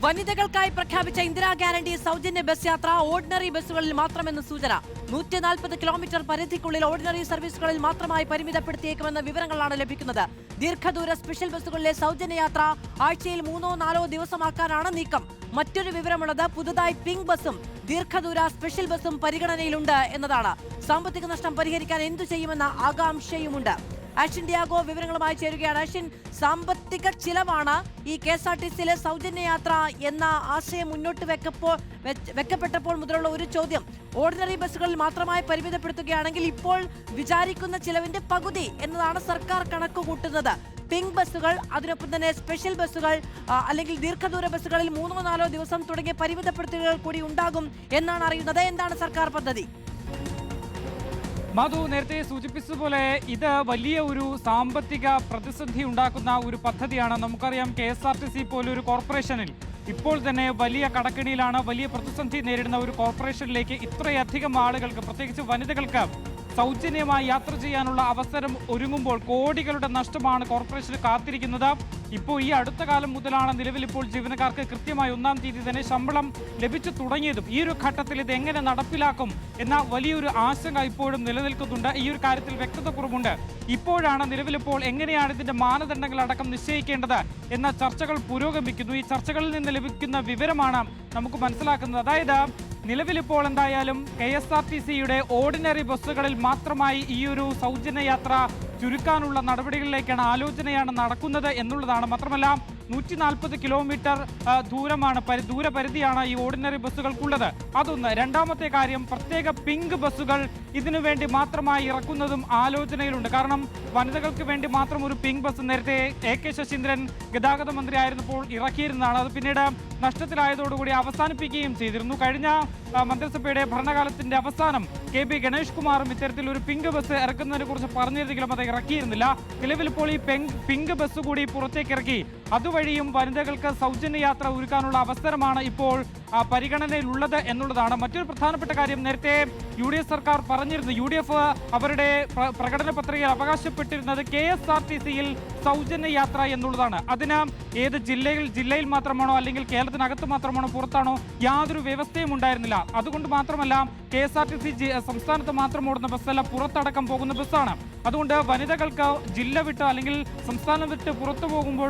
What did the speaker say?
വനിതകൾക്കായി പ്രഖ്യാപിച്ച ഇന്ദിരാ ഗ്യാരണ്ടി സൗജന്യ ബസ് യാത്ര ഓർഡിനറി ബസ്സുകളിൽ മാത്രമെന്ന് സൂചന. 140 കിലോമീറ്റർ പരിധിക്കുള്ളിൽ ഓർഡിനറി സർവീസുകളിൽ മാത്രമായി പരിമിതപ്പെടുത്തിയേക്കുമെന്ന വിവരങ്ങളാണ് ലഭിക്കുന്നത്. ദീർഘദൂര സ്പെഷ്യൽ ബസ്സുകളിലെ സൗജന്യ യാത്ര ആഴ്ചയിൽ 3-4 ദിവസമാക്കാനാണ് നീക്കം. മറ്റൊരു വിവരമുള്ളത് പുതുതായി പിങ്ക് ബസും ദീർഘദൂര സ്പെഷ്യൽ ബസും പരിഗണനയിലുണ്ട് എന്നതാണ്. സാമ്പത്തിക നഷ്ടം പരിഹരിക്കാൻ എന്തു ചെയ്യുമെന്ന ആകാംക്ഷയുമുണ്ട്. ആഷിൻ ഡിയാഗോ വിവരങ്ങളുമായി ചേരുകയാണ്. ആഷിൻ, സാമ്പത്തിക ചിലവാണ് ഈ KSRTCയിലെ സൗജന്യ യാത്ര എന്ന ആശയം മുന്നോട്ട് വെക്കപ്പെട്ടപ്പോൾ മുതലുള്ള ഒരു ചോദ്യം. ഓർഡിനറി ബസ്സുകളിൽ മാത്രമായി പരിമിതപ്പെടുത്തുകയാണെങ്കിൽ ഇപ്പോൾ വിചാരിക്കുന്ന ചിലവിന്റെ പകുതി എന്നതാണ് സർക്കാർ കണക്ക് കൂട്ടുന്നത്. പിങ്ക് ബസ്സുകൾ, അതിനൊപ്പം തന്നെ സ്പെഷ്യൽ ബസ്സുകൾ അല്ലെങ്കിൽ ദീർഘദൂര ബസ്സുകളിൽ 3-4 ദിവസം തുടങ്ങിയ പരിമിതപ്പെടുത്തലുകൾ കൂടി ഉണ്ടാകും എന്നാണ് അറിയുന്നത്. എന്താണ് സർക്കാർ പദ്ധതി? മധു നേരത്തെ സൂചിപ്പിച്ചതുപോലെ ഇത് വലിയ ഒരു സാമ്പത്തിക പ്രതിസന്ധി ഉണ്ടാക്കുന്ന ഒരു പദ്ധതിയാണ്. നമുക്കറിയാം KSRTC പോലൊരു കോർപ്പറേഷനിൽ ഇപ്പോൾ തന്നെ വലിയ കടക്കിണിയിലാണ്. വലിയ പ്രതിസന്ധി നേരിടുന്ന ഒരു കോർപ്പറേഷനിലേക്ക് ഇത്രയധികം ആളുകൾക്ക്, പ്രത്യേകിച്ച് വനിതകൾക്ക് സൗജന്യമായി യാത്ര ചെയ്യാനുള്ള അവസരം ഒരുങ്ങുമ്പോൾ കോടികളുടെ നഷ്ടമാണ് കോർപ്പറേഷന് കാത്തിരിക്കുന്നത്. ഇപ്പോൾ ഈ അടുത്ത കാലം മുതലാണ് നിലവിൽ ഇപ്പോൾ ജീവനക്കാർക്ക് കൃത്യമായി 1-ാം തീയതി തന്നെ ശമ്പളം ലഭിച്ചു തുടങ്ങിയതും. ഈ ഒരു ഘട്ടത്തിൽ ഇത് എങ്ങനെ നടപ്പിലാക്കും എന്ന വലിയൊരു ആശങ്ക ഇപ്പോഴും നിലനിൽക്കുന്നുണ്ട്. ഈ ഒരു കാര്യത്തിൽ വ്യക്തത കുറവുണ്ട്. ഇപ്പോഴാണ് നിലവിലിപ്പോൾ എങ്ങനെയാണ് ഇതിന്റെ മാനദണ്ഡങ്ങൾ അടക്കം നിശ്ചയിക്കേണ്ടത് എന്ന ചർച്ചകൾ പുരോഗമിക്കുന്നു. ഈ ചർച്ചകളിൽ നിന്ന് ലഭിക്കുന്ന വിവരമാണ് നമുക്ക് മനസ്സിലാക്കുന്നത്. അതായത് നിലവിലിപ്പോൾ എന്തായാലും KSRTCയുടെ ഓർഡിനറി ബസ്സുകളിൽ മാത്രമായി ഈ ഒരു സൗജന്യ യാത്ര ചുരുക്കാനുള്ള നടപടികളിലേക്കാണ് ആലോചനയാണ് നടക്കുന്നത് എന്നുള്ളതാണ്. മാത്രമല്ല 140 കിലോമീറ്റർ ദൂരപരിധിയാണ് ഈ ഓർഡിനറി ബസ്സുകൾക്കുള്ളത്. അതൊന്ന്. രണ്ടാമത്തെ കാര്യം, പ്രത്യേക പിങ്ക് ബസ്സുകൾ ഇതിനു വേണ്ടി മാത്രമായി ഇറക്കുന്നതും ആലോചനയിലുണ്ട്. കാരണം വനിതകൾക്ക് വേണ്ടി മാത്രം ഒരു പിങ്ക് ബസ് നേരത്തെ AK ശശീന്ദ്രൻ ഗതാഗത മന്ത്രി ആയിരുന്നപ്പോൾ ഇറക്കിയിരുന്നതാണ്. അത് പിന്നീട് നഷ്ടത്തിലായതോടുകൂടി അവസാനിപ്പിക്കുകയും ചെയ്തിരുന്നു. കഴിഞ്ഞ മന്ത്രിസഭയുടെ ഭരണകാലത്തിന്റെ അവസാനം KB ഗണേഷ് കുമാറും ഇത്തരത്തിൽ ഒരു പിങ്ക് ബസ് ഇറക്കുന്നതിനെ കുറിച്ച് പറഞ്ഞിരുന്നെങ്കിലും അത് ഇറക്കിയിരുന്നില്ല. നിലവിലിപ്പോൾ ഈ പിങ്ക് ബസ് കൂടി പുറത്തേക്ക് ഇറക്കി. അതുവഴിയും വനിതകൾക്ക് സൗജന്യ യാത്ര ഒരുക്കാനുള്ള അവസരമാണ് ഇപ്പോൾ പരിഗണനയിലുള്ളത് എന്നുള്ളതാണ്. മറ്റൊരു പ്രധാനപ്പെട്ട കാര്യം, നേരത്തെ UDF സർക്കാർ പറഞ്ഞിരുന്നു, UDF അവരുടെ പ്രകടന പത്രികയിൽ അവകാശപ്പെട്ടിരുന്നത് KSRTCയിൽ സൗജന്യ യാത്ര എന്നുള്ളതാണ്. അതിന് ഏത് ജില്ലയിൽ മാത്രമാണോ അല്ലെങ്കിൽ കേരളത്തിനകത്ത് മാത്രമാണോ പുറത്താണോ യാതൊരു വ്യവസ്ഥയും ഉണ്ടായിരുന്നില്ല. അതുകൊണ്ട് മാത്രമല്ല KSRTC സംസ്ഥാനത്ത് മാത്രം ഓടുന്ന ബസ്സല്ല, പുറത്തടക്കം പോകുന്ന ബസ്സാണ്. അതുകൊണ്ട് വനിതകൾക്ക് ജില്ല വിട്ട് അല്ലെങ്കിൽ സംസ്ഥാനം വിട്ട് പുറത്തു പോകുമ്പോൾ